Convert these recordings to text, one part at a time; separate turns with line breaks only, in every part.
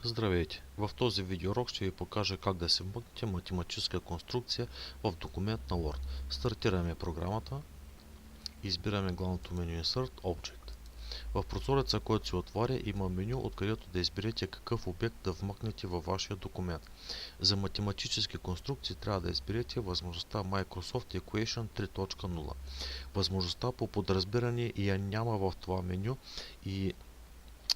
Здравейте! В този видеоурок ще ви покажа как да се вмъкнете математическа конструкция в документ на Word. Стартираме програмата, избираме главното меню Insert Object. В прозореца, който се отваря, има меню, откъдето да изберете какъв обект да вмъкнете във вашия документ. За математически конструкции трябва да изберете възможността Microsoft Equation 3.0. Възможността по подразбиране я няма в това меню и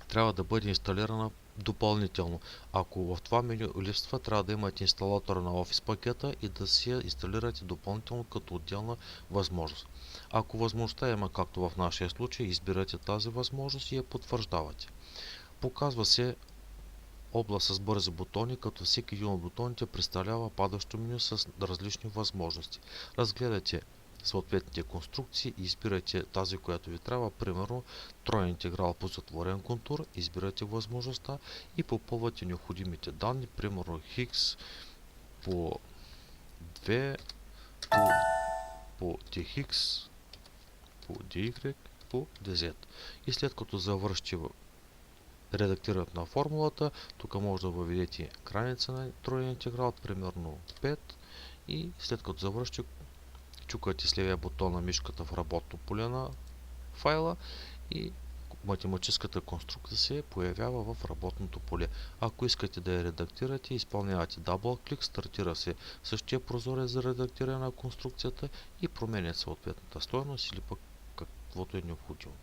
трябва да бъде инсталирана допълнително. Ако в това меню липсва, трябва да имате инсталатора на Office пакета и да си я инсталирате допълнително като отделна възможност. Ако възможността има, както в нашия случай, избирате тази възможност и я потвърждавате. Показва се област с бързи бутони, като всеки един от бутоните представлява падащо меню с различни възможности. Разгледайте съответните конструкции и избирайте тази, която ви трябва. Примерно троен интеграл по затворен контур, избирате възможността и попълвате необходимите данни, примерно хикс по 2 по dx по dy по dz. И след като завършите редактирането на формулата, тук може да въведете граница на троен интеграл, примерно 5, и след като завършите, чукате с левия бутон на мишката в работно поле на файла и математическата конструкция се появява в работното поле. Ако искате да я редактирате, изпълнявате дабл клик, стартира се същия прозорец за редактиране на конструкцията и променя съответната стойност или пък каквото е необходимо.